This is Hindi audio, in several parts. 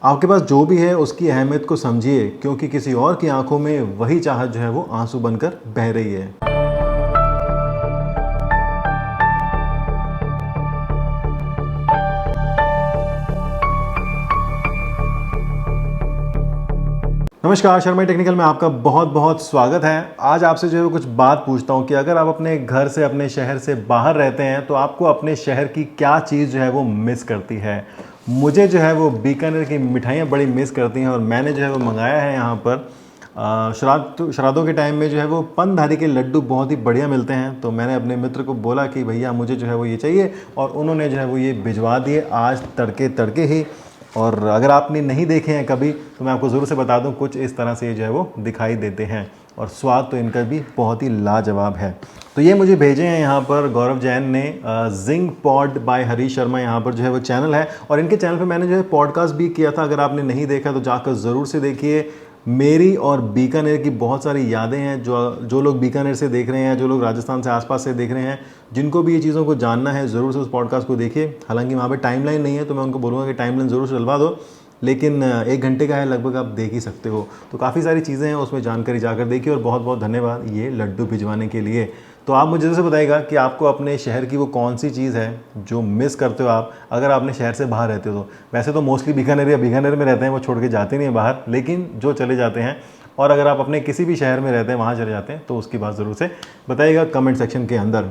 आपके पास जो भी है उसकी अहमियत को समझिए, क्योंकि किसी और की आंखों में वही चाहत जो है वो आंसू बनकर बह रही है। नमस्कार, शर्मा टेक्निकल में आपका बहुत बहुत स्वागत है। आज आपसे जो है वो कुछ बात पूछता हूँ कि अगर आप अपने घर से, अपने शहर से बाहर रहते हैं तो आपको अपने शहर की क्या चीज़ जो है वो मिस करती है। मुझे जो है वो बीकानेर की मिठाइयाँ बड़ी मिस करती हैं और मैंने जो है वो मंगाया है यहाँ पर श्राद्धों के टाइम में जो है वो पनधारी के लड्डू बहुत ही बढ़िया मिलते हैं। तो मैंने अपने मित्र को बोला कि भैया मुझे जो है वो ये चाहिए, और उन्होंने जो है वो ये भिजवा दिए आज तड़के तड़के ही। और अगर आपने नहीं देखे हैं कभी तो मैं आपको ज़रूर से बता दूं, कुछ इस तरह से ये जो है वो दिखाई देते हैं और स्वाद तो इनका भी बहुत ही लाजवाब है। तो ये मुझे भेजे हैं यहाँ पर गौरव जैन ने। जिंग पॉड बाय हरीश शर्मा यहाँ पर जो है वो चैनल है, और इनके चैनल पे मैंने जो है पॉडकास्ट भी किया था। अगर आपने नहीं देखा तो जाकर ज़रूर से देखिए। मेरी और बीकानेर की बहुत सारी यादें हैं। जो लोग बीकानेर से देख रहे हैं, जो लोग राजस्थान से आसपास से देख रहे हैं, जिनको भी ये चीज़ों को जानना है ज़रूर से उस पॉडकास्ट को देखिए। हालांकि वहाँ पे टाइमलाइन नहीं है तो मैं उनको बोलूँगा कि टाइमलाइन ज़रूर से डलवा दो, लेकिन 1 घंटे का है लगभग, आप देख ही सकते हो। तो काफ़ी सारी चीज़ें हैं उसमें, जानकारी जाकर देखिए। और बहुत बहुत धन्यवाद ये लड्डू भिजवाने के लिए। तो आप मुझे जैसे बताइएगा कि आपको अपने शहर की वो कौन सी चीज़ है जो मिस करते हो आप, अगर आपने शहर से बाहर रहते हो तो। वैसे तो मोस्टली बीकानेर या बीकानेर में रहते हैं, वो छोड़ के जाते नहीं हैं बाहर, लेकिन जो चले जाते हैं, और अगर आप अपने किसी भी शहर में रहते हैं वहाँ चले जाते हैं तो उसकी बात ज़रूर से बताइएगा कमेंट सेक्शन के अंदर।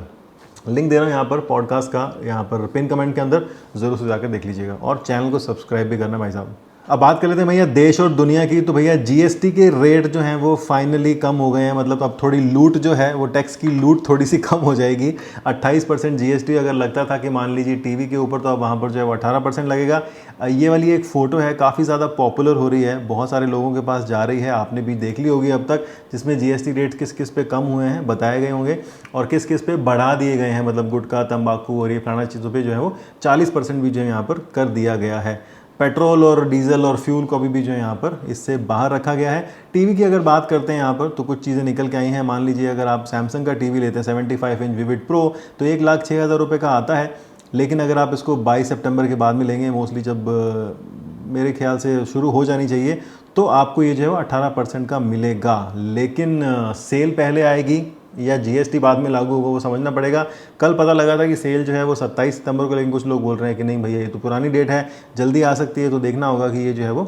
लिंक दे रहा हूँ यहाँ पर पॉडकास्ट का, यहाँ पर पिन कमेंट के अंदर, ज़रूर से जाकर देख लीजिएगा। और चैनल को सब्सक्राइब भी करना भाई साहब। अब बात कर लेते हैं भैया देश और दुनिया की। तो भैया जीएसटी के रेट जो हैं वो फाइनली कम हो गए हैं। मतलब अब थोड़ी लूट जो है वो, टैक्स की लूट थोड़ी सी कम हो जाएगी। 28% जीएसटी अगर लगता था कि मान लीजिए टीवी के ऊपर, तो अब वहाँ पर जो है वो 18% लगेगा। ये वाली एक फ़ोटो है, काफ़ी ज़्यादा पॉपुलर हो रही है, बहुत सारे लोगों के पास जा रही है, आपने भी देख ली होगी अब तक, जिसमें जीएसटी रेट किस किस पे कम हुए हैं बताए गए होंगे और किस किस पे बढ़ा दिए गए हैं। मतलब गुटखा, तंबाकू और ये फलाना चीज़ों पे जो है वो 40% भी जो है यहाँ पर कर दिया गया है। पेट्रोल और डीजल और फ्यूल को भी जो है यहाँ पर इससे बाहर रखा गया है। टीवी की अगर बात करते हैं यहाँ पर तो कुछ चीज़ें निकल के आई हैं। मान लीजिए अगर आप सैमसंग का टीवी लेते हैं 75 इंच विविड प्रो, तो 1,06,000 रुपये का आता है। लेकिन अगर आप इसको 22 सितंबर के बाद में लेंगे, मोस्टली जब मेरे ख्याल से शुरू हो जानी चाहिए, तो आपको ये जो है वो 18% का मिलेगा। लेकिन सेल पहले आएगी या जीएसटी बाद में लागू होगा वो समझना पड़ेगा। कल पता लगा था कि सेल जो है वो 27 सितंबर को, लेकिन कुछ लोग बोल रहे हैं कि नहीं भैया ये तो पुरानी डेट है, जल्दी आ सकती है। तो देखना होगा कि ये जो है वो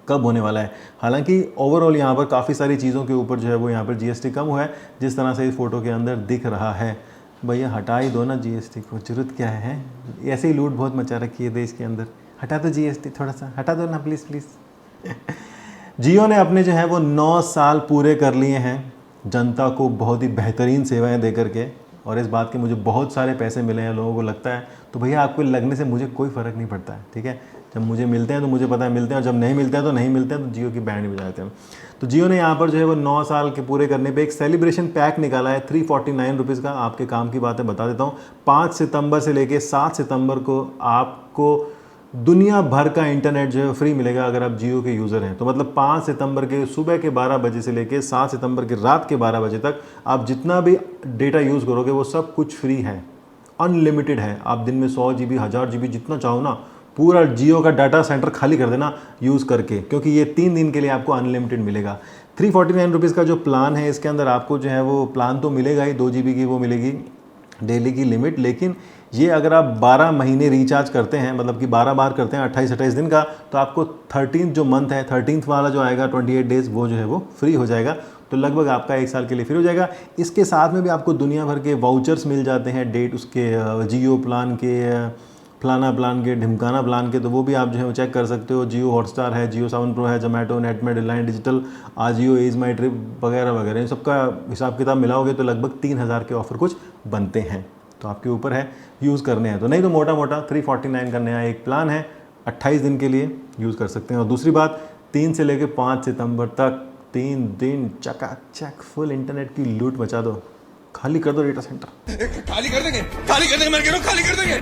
कब होने वाला है। हालांकि ओवरऑल यहाँ पर काफ़ी सारी चीज़ों के ऊपर जो है वो यहाँ पर जीएसटी कम हुआ है, जिस तरह से इस फोटो के अंदर दिख रहा है। भैया हटा ही दो ना जीएसटी को, जरूरत क्या है? ऐसे ही लूट बहुत मचा रखी है देश के अंदर। हटा दो जीएसटी, थोड़ा सा हटा दो ना प्लीज़ प्लीज़। जियो ने अपने जो है वो 9 साल पूरे कर लिए हैं जनता को बहुत ही बेहतरीन सेवाएं दे करके, और इस बात के मुझे बहुत सारे पैसे मिले हैं। लोगों को लगता है, तो भैया आपको लगने से मुझे कोई फ़र्क नहीं पड़ता है, ठीक है। जब मुझे मिलते हैं तो मुझे पता है मिलते हैं, और जब नहीं मिलते हैं तो नहीं मिलते हैं, तो जियो की बैंड बजाते हैं। तो जियो ने यहाँ पर जो है वो 9 साल के पूरे करने पे एक सेलिब्रेशन पैक निकाला है 349 रुपीज़ का। आपके काम की बात है, बता देता हूँ। 5 सितंबर से लेके 7 सितंबर को आपको दुनिया भर का इंटरनेट जो है फ्री मिलेगा अगर आप जियो के यूज़र हैं। तो मतलब 5 सितंबर के सुबह के 12 बजे से लेके 7 सितंबर के रात के 12 बजे तक आप जितना भी डेटा यूज़ करोगे वो सब कुछ फ्री है, अनलिमिटेड है। आप दिन में 100 GB, 1000 GB जितना चाहो ना, पूरा जियो का डाटा सेंटर खाली कर देना यूज़ करके, क्योंकि ये 3 दिन के लिए आपको अनलिमिटेड मिलेगा। 349 रुपीज़ का जो प्लान है, इसके अंदर आपको जो है वो प्लान तो मिलेगा ही, 2 GB की वो मिलेगी डेली की लिमिट। लेकिन ये अगर आप 12 महीने रिचार्ज करते हैं, मतलब कि 12 बार करते हैं 28-28 दिन का, तो आपको 13th जो मंथ है, 13th वाला जो आएगा 28 डेज़, वो जो है वो फ्री हो जाएगा। तो लगभग आपका 1 साल के लिए फ्री हो जाएगा। इसके साथ में भी आपको दुनिया भर के वाउचर्स मिल जाते हैं, डेट उसके जियो प्लान के, फलाना प्लान के, ढिमकाना प्लान के, तो वो भी आप जो है वो चेक कर सकते हो। जियो हॉटस्टार है, जियो सावन प्रो है, जोमेटो, नेटमेड, रिलायंस डिजिटल, आजियो, एज माई ट्रिप वगैरह वगैरह, इन सबका हिसाब किताब मिलाओगे तो लगभग 3000 के ऑफर कुछ बनते हैं। तो आपके ऊपर है यूज़ करने हैं तो नहीं, तो मोटा मोटा 349 का नया एक प्लान है, 28 दिन के लिए यूज़ कर सकते हैं। और दूसरी बात, 3 से लेकर 5 सितंबर तक 3 दिन चकाचक फुल इंटरनेट की लूट मचा दो। खाली कर दो डेटा सेंटर, खाली कर देंगे, खाली कर देंगे, मैं कह रहा हूं खाली कर देंगे,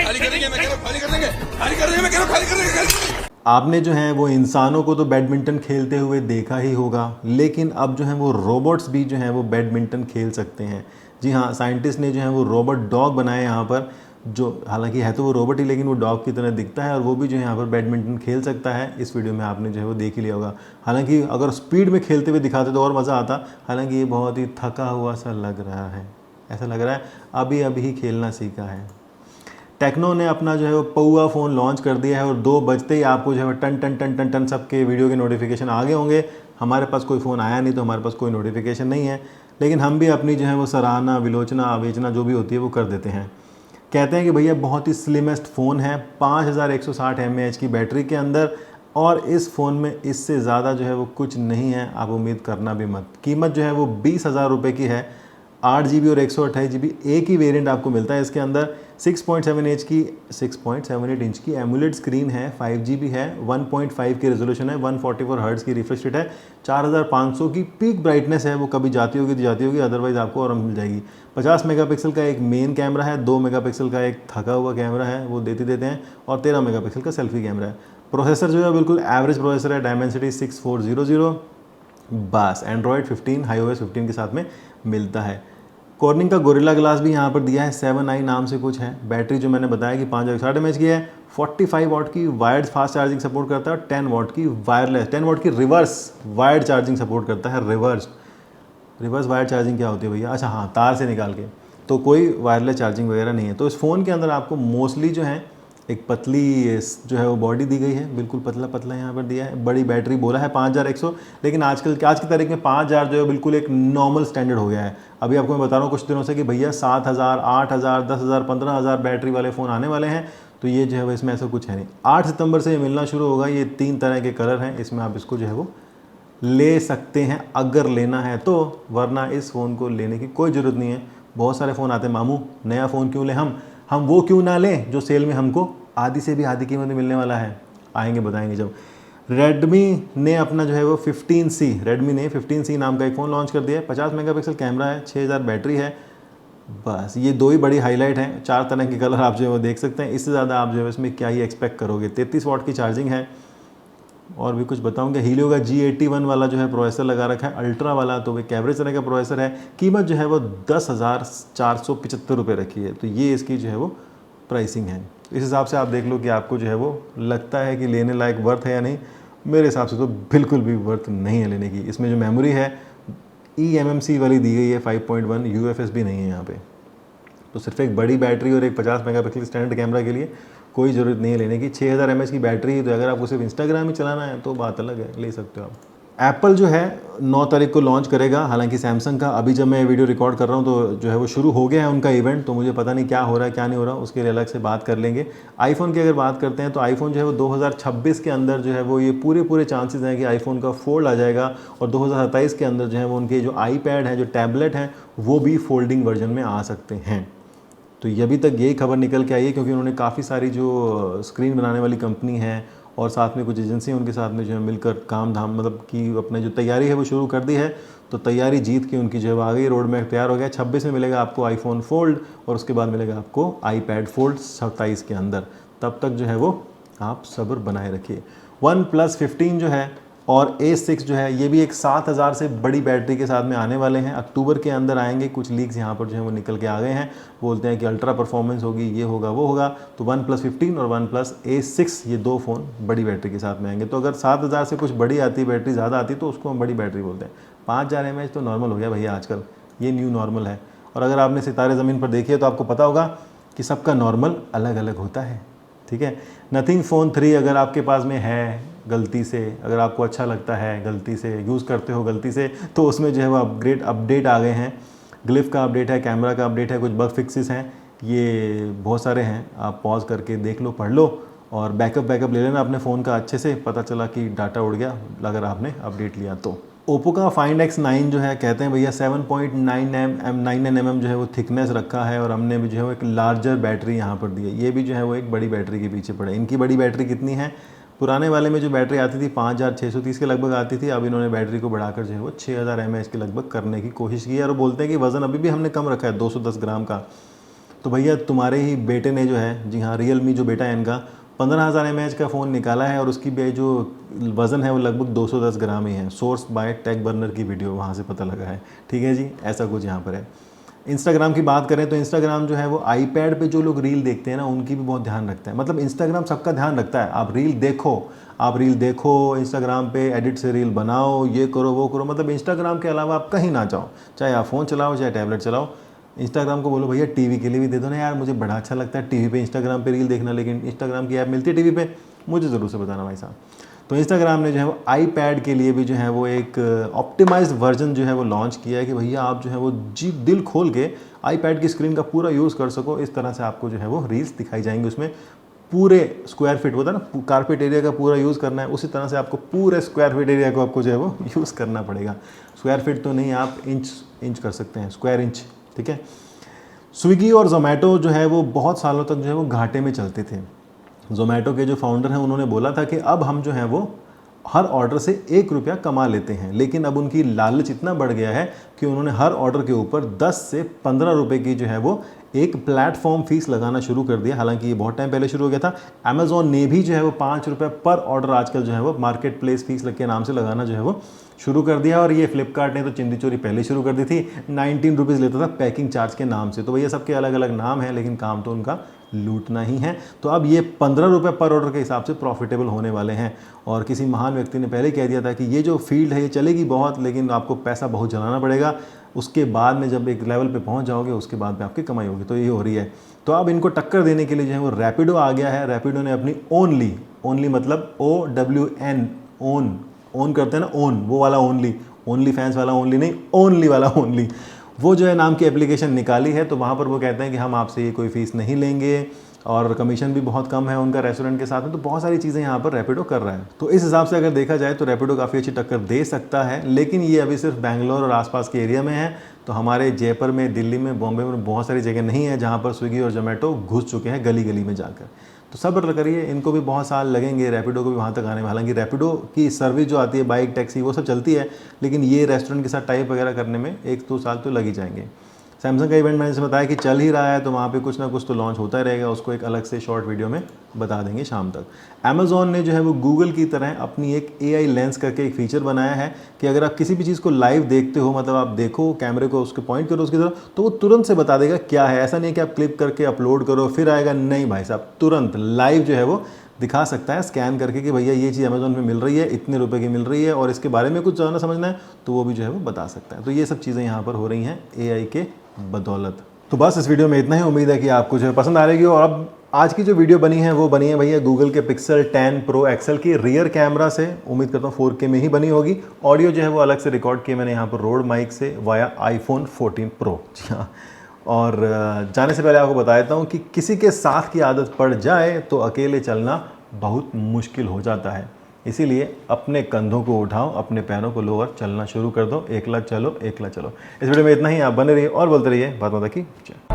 खाली कर देंगे, मैं कह रहा हूं खाली कर देंगे, खाली कर देंगे, मैं कह रहा हूं खाली कर देंगे। आपने जो है वो इंसानों को तो बैडमिंटन खेलते हुए देखा ही होगा, लेकिन अब जो है वो रोबोट्स भी जो हैं वो बैडमिंटन खेल सकते हैं। जी हाँ, साइंटिस्ट ने जो है वो रोबोट डॉग बनाए यहाँ पर, जो हालांकि है तो वो रोबोट ही, लेकिन वो डॉग की तरह दिखता है और वो भी जो है यहाँ पर बैडमिंटन खेल सकता है। इस वीडियो में आपने जो है वो देख ही लिया होगा। हालांकि अगर स्पीड में खेलते हुए दिखाते तो और मज़ा आता। हालांकि ये बहुत ही थका हुआ सा लग रहा है, ऐसा लग रहा है अभी अभी ही खेलना सीखा है। टेक्नो ने अपना जो है वो पौआ फ़ोन लॉन्च कर दिया है और 2 बजते ही आपको जो है वो टन टन टन टन टन सबके वीडियो के नोटिफिकेशन आ गए होंगे। हमारे पास कोई फ़ोन आया नहीं तो हमारे पास कोई नोटिफिकेशन नहीं है, लेकिन हम भी अपनी जो है वो सराहना, विलोचना, आवेचना जो भी होती है वो कर देते हैं। कहते हैं कि भैया बहुत ही स्लिमेस्ट फ़ोन है, 5160 mAh की बैटरी के अंदर, और इस फ़ोन में इससे ज़्यादा जो है वो कुछ नहीं है, आप उम्मीद करना भी मत। कीमत जो है वो 20,000 रुपये की है। 8 GB और 128 GB एक ही वेरिएंट आपको मिलता है इसके अंदर। 6.78 इंच की एमुलेट स्क्रीन है, 5GB है, 1.5 की रेजोल्यूशन है, 144 हर्ट्ज़ की रिफ्रेश रेट है, 4500 की पीक ब्राइटनेस है। वो कभी जाती होगी तो जाती होगी, अदरवाइज़ आपको और मिल जाएगी। 50 मेगापिक्सल का एक मेन कैमरा है, 2 मेगापिक्सल का एक थका हुआ कैमरा है, वो देते हैं, और 13 मेगापिक्सल का सेल्फी कैमरा है। प्रोसेसर जो है बिल्कुल एवरेज प्रोसेसर है, डायमेंसिटी 6400। बस एंड्रॉयड 15 iOS 15 के साथ में मिलता है। कॉर्निंग का गोरिल्ला ग्लास भी यहाँ पर दिया है, 7i नाम से कुछ है। बैटरी जो मैंने बताया कि 5060 mAh की है, 45 वाट की वायर्ड फास्ट चार्जिंग सपोर्ट करता है और 10 वाट की वायरलेस, 10 वाट की रिवर्स वायर्ड चार्जिंग सपोर्ट करता है। रिवर्स वायर्ड चार्जिंग क्या होती है भैया? अच्छा हाँ, तार से निकाल के, तो कोई वायरलेस चार्जिंग वगैरह नहीं है। तो इस फ़ोन के अंदर आपको मोस्टली जो है एक पतली जो है वो बॉडी दी गई है, बिल्कुल पतला पतला यहाँ पर दिया है। बड़ी बैटरी बोला है 5100, लेकिन आज की तारीख में 5000 जो है बिल्कुल एक नॉर्मल स्टैंडर्ड हो गया है। अभी आपको मैं बता रहा हूँ कुछ दिनों से कि भैया 7000, 8000, 10,000, 15,000 बैटरी वाले फ़ोन आने वाले हैं, तो ये जो है इसमें ऐसा कुछ है नहीं। 8 सितंबर से ये मिलना शुरू होगा। ये 3 तरह के कलर हैं, इसमें आप इसको जो है वो ले सकते हैं अगर लेना है तो, वरना इस फ़ोन को लेने की कोई ज़रूरत नहीं है। बहुत सारे फ़ोन आते हैं, मामू नया फ़ोन क्यों लें हम वो क्यों ना लें जो सेल में हमको आधी से भी आधी कीमत में मिलने वाला है। आएंगे बताएंगे जब। रेडमी ने अपना जो है वो 15C नाम का एक फ़ोन लॉन्च कर दिया है। 50 मेगापिक्सल कैमरा है, 6000 बैटरी है। बस ये 2 ही बड़ी हाईलाइट हैं। 4 तरह के कलर आप जो है वो देख सकते हैं। इससे ज़्यादा आप जो है इसमें क्या ही एक्सपेक्ट करोगे। 33 वाट की चार्जिंग है। और भी कुछ बताऊंगा। हीलियो का G81 वाला जो है प्रोसेसर लगा रखा है, अल्ट्रा वाला, तो एक एवरेज तरह का प्रोसेसर है। कीमत जो है वो 10,475 रुपये रखी है। तो ये इसकी जो है वो प्राइसिंग है। इस हिसाब से आप देख लो कि आपको जो है वो लगता है कि लेने लायक वर्थ है या नहीं। मेरे हिसाब से तो बिल्कुल भी वर्थ नहीं है लेने की। इसमें जो मेमोरी है eMMC वाली दी गई है 5.1, UFS भी नहीं है यहाँ पे। तो सिर्फ एक बड़ी बैटरी और एक 50 मेगापिक्सल स्टैंडर्ड कैमरा के लिए कोई ज़रूरत नहीं है लेने की। 6000 mAh की बैटरी है, तो अगर आपको सिर्फ इंस्टाग्राम ही चलाना है तो बात अलग है, ले सकते हो आप। एप्पल जो है 9 तारीख को लॉन्च करेगा। हालांकि सैमसंग का अभी जब मैं वीडियो रिकॉर्ड कर रहा हूँ तो जो है वो शुरू हो गया है उनका इवेंट, तो मुझे पता नहीं क्या हो रहा है क्या नहीं हो रहा, उसके लिए अलग से बात कर लेंगे। आईफोन की अगर बात करते हैं तो आईफोन जो है वो 2026 के अंदर जो है वो ये पूरे चांसेस हैं कि आईफोन का फोल्ड आ जाएगा, और 2027 के अंदर जो है वो उनके जो आईपैड हैं, जो टैबलेट हैं, वो भी फोल्डिंग वर्जन में आ सकते हैं। तो ये अभी तक यही खबर निकल के आई है, क्योंकि उन्होंने काफ़ी सारी जो स्क्रीन बनाने वाली कंपनी है और साथ में कुछ एजेंसी उनके साथ में जो है मिलकर काम धाम मतलब कि अपने जो तैयारी है वो शुरू कर दी है। तो तैयारी जीत के उनकी जो है आ गई, रोड मैप तैयार हो गया। 26 में मिलेगा आपको आईफोन फोल्ड और उसके बाद मिलेगा आपको आईपैड फोल्ड 27 के अंदर। तब तक जो है वो आप सब्र बनाए रखिए। OnePlus 15 जो है और A6 जो है ये भी एक 7000 से बड़ी बैटरी के साथ में आने वाले हैं। अक्टूबर के अंदर आएंगे। कुछ लीक्स यहाँ पर जो है वो निकल के आ गए हैं, बोलते हैं कि अल्ट्रा परफॉर्मेंस होगी, ये होगा वो होगा। तो OnePlus 15 और OnePlus A6 ये 2 फ़ोन बड़ी बैटरी के साथ में आएंगे। तो अगर 7000 से कुछ बड़ी आती है, बैटरी ज़्यादा आती है, तो उसको हम बड़ी बैटरी बोलते हैं। 5000 mAh तो नॉर्मल हो गया भैया आजकल, ये न्यू नॉर्मल है। और अगर आपने सितारे ज़मीन पर देखी है तो आपको पता होगा कि सबका नॉर्मल अलग अलग होता है, ठीक है। नथिंग फ़ोन 3 अगर आपके पास में है गलती से, अगर आपको अच्छा लगता है गलती से, यूज़ करते हो गलती से, तो उसमें जो है वो अपडेट आ गए हैं। ग्लिफ का अपडेट है, कैमरा का अपडेट है, कुछ बग फिक्सेस हैं, ये बहुत सारे हैं। आप पॉज करके देख लो, पढ़ लो, और बैकअप ले लेना अपने फ़ोन का अच्छे से। पता चला कि डाटा उड़ गया अगर आपने अपडेट लिया तो। ओप्पो का Find X9 जो है कहते हैं भैया 7.99 mm जो है वो थिकनेस रखा है, और हमने भी जो है वो एक लार्जर बैटरी यहाँ पर दी है। ये भी जो है वो एक बड़ी बैटरी के पीछे पड़े। इनकी बड़ी बैटरी कितनी है? पुराने वाले में जो बैटरी आती थी 5630 के लगभग आती थी, अब इन्होंने बैटरी को बढ़ाकर जो है वो 6000 mAh के लगभग करने की कोशिश की है। और बोलते हैं कि वज़न अभी भी हमने कम रखा है 210 ग्राम का। तो भैया तुम्हारे ही बेटे ने जो है, जी हाँ Realme जो बेटा है इनका, 15000 mAh का फ़ोन निकाला है और उसकी जो वज़न है वो लगभग 210 ग्राम ही है। सोर्स बाय टेक बर्नर की वीडियो वहाँ से पता लगा है, ठीक है जी। ऐसा कुछ यहाँ पर है। इंस्टाग्राम की बात करें तो इंस्टाग्राम जो है वो आईपैड पे जो लोग रील देखते हैं ना, उनकी भी बहुत ध्यान रखता है। मतलब इंस्टाग्राम सबका ध्यान रखता है, आप रील देखो इंस्टाग्राम पे, एडिट से रील बनाओ, ये करो वो करो। मतलब इंस्टाग्राम के अलावा आप कहीं ना जाओ, चाहे आप फ़ोन चलाओ चाहे टैबलेट चलाओ। इंस्टाग्राम को बोलो भैया टीवी के लिए भी दे दो ना यार, मुझे बड़ा अच्छा लगता है टीवी पे इंस्टाग्राम पे रील देखना, लेकिन इंस्टाग्राम की ऐप मिलती है टीवी पे, मुझे ज़रूर से बताना भाई साहब। तो इंस्टाग्राम ने जो है वो आईपैड के लिए भी जो है वो एक ऑप्टिमाइज्ड वर्जन जो है वो लॉन्च किया है कि भैया आप जो है वो जी दिल खोल के आईपैड की स्क्रीन का पूरा यूज़ कर सको। इस तरह से आपको जो है वो रील्स दिखाई जाएंगी, उसमें पूरे स्क्वायर फीट होता है ना, कारपेट एरिया का पूरा यूज़ करना है, उसी तरह से आपको पूरे स्क्वायर फीट एरिया को आपको जो है वो यूज़ करना पड़ेगा। स्क्वायर फीट तो नहीं, आप इंच कर सकते हैं, स्क्वायर इंच, ठीक है। स्विगी और जोमेटो जो है वो बहुत सालों तक जो है वो घाटे में चलते थे। जोमेटो के जो फाउंडर हैं उन्होंने बोला था कि अब हम जो है वो हर ऑर्डर से 1 रुपया कमा लेते हैं, लेकिन अब उनकी लालच इतना बढ़ गया है कि उन्होंने हर ऑर्डर के ऊपर 10 से 15 रुपये की जो है वो एक प्लेटफॉर्म फीस लगाना शुरू कर दिया। हालांकि ये बहुत टाइम पहले शुरू हो गया था। अमेजोन ने भी जो है वो 5 रुपये पर ऑर्डर आजकल जो है वो मार्केट प्लेस फीस के नाम से लगाना जो है वो शुरू कर दिया। और ये फ्लिपकार्ट ने तो चिंदी चोरी पहले शुरू कर दी थी, 19 रुपीज़ लेता था पैकिंग चार्ज के नाम से। तो भैया सबके अलग अलग नाम है, लेकिन काम तो उनका लूटना ही है। तो अब ये 15 रुपये पर ऑर्डर के हिसाब से प्रॉफिटेबल होने वाले हैं। और किसी महान व्यक्ति ने पहले कह दिया था कि ये जो फील्ड है ये चलेगी बहुत, लेकिन आपको पैसा बहुत जलाना पड़ेगा, उसके बाद में जब एक लेवल पे पहुंच जाओगे उसके बाद में आपकी कमाई होगी। तो ये हो रही है। तो अब इनको टक्कर देने के लिए जो है वो रैपिडो आ गया है। रैपिडो ने अपनी ओनली मतलब OWN, ओन करते हैं ना, ओन, वो वाला ओनली फैंस वाला ओनली नहीं, ओनली वाला ओनली, वो जो है नाम की एप्लीकेशन निकाली है। तो वहाँ पर वो कहते हैं कि हम आपसे ये कोई फ़ीस नहीं लेंगे और कमीशन भी बहुत कम है उनका रेस्टोरेंट के साथ में। तो बहुत सारी चीज़ें यहाँ पर रैपिडो कर रहा है। तो इस हिसाब से अगर देखा जाए तो रैपिडो काफ़ी अच्छी टक्कर दे सकता है, लेकिन ये अभी सिर्फ बैंगलोर और आसपास के एरिया में है। तो हमारे जयपुर में, दिल्ली में, बॉम्बे में बहुत सारी जगह नहीं है जहाँ पर स्विगी और जोमेटो घुस चुके हैं गली गली में जाकर। तो सब्र करिए, इनको भी बहुत साल लगेंगे रैपिडो को भी वहाँ तक आने में। हालांकि रैपिडो की सर्विस जो आती है, बाइक, टैक्सी, वो सब चलती है, लेकिन ये रेस्टोरेंट के साथ टाइप वगैरह करने में 1-2 साल तो लग ही जाएंगे। सैमसंग का इवेंट मैंने से बताया कि चल ही रहा है, तो वहाँ पे कुछ ना कुछ तो लॉन्च होता ही रहेगा, उसको एक अलग से शॉर्ट वीडियो में बता देंगे शाम तक। अमेजोन ने जो है वो गूगल की तरह अपनी एक AI लेंस करके एक फीचर बनाया है कि अगर आप किसी भी चीज़ को लाइव देखते हो, मतलब आप देखो कैमरे को, उसके पॉइंट करो उसकी तरफ, तो वो तुरंत से बता देगा क्या है। ऐसा नहीं है कि आप क्लिक करके अपलोड करो फिर आएगा, नहीं भाई साहब, तुरंत लाइव जो है वो दिखा सकता है स्कैन करके कि भैया ये चीज़ अमेजोन पे मिल रही है, इतने रुपए की मिल रही है, और इसके बारे में कुछ जानना समझना है तो वो भी जो है वो बता सकता है। तो ये सब चीज़ें यहाँ पर हो रही हैं AI के बदौलत। तो बस इस वीडियो में इतना ही। उम्मीद है कि आपको जो है पसंद आ रहेगी। और अब आज की जो वीडियो बनी है वो बनी है भैया गूगल के Pixel 10 Pro XL की रियर कैमरा से। उम्मीद करता हूँ 4K में ही बनी होगी। ऑडियो जो है वो अलग से रिकॉर्ड किया मैंने यहाँ पर रोड माइक से वाया iPhone 14 Pro। जी हाँ। और जाने से पहले आपको बता देता हूँ कि किसी के साथ की आदत पड़ जाए तो अकेले चलना बहुत मुश्किल हो जाता है। इसीलिए अपने कंधों को उठाओ, अपने पैरों को लो और चलना शुरू कर दो। एकला चलो, एकला चलो। इस वीडियो में इतना ही। आप बने रहिए और बोलते रहिए भारत माता की जय।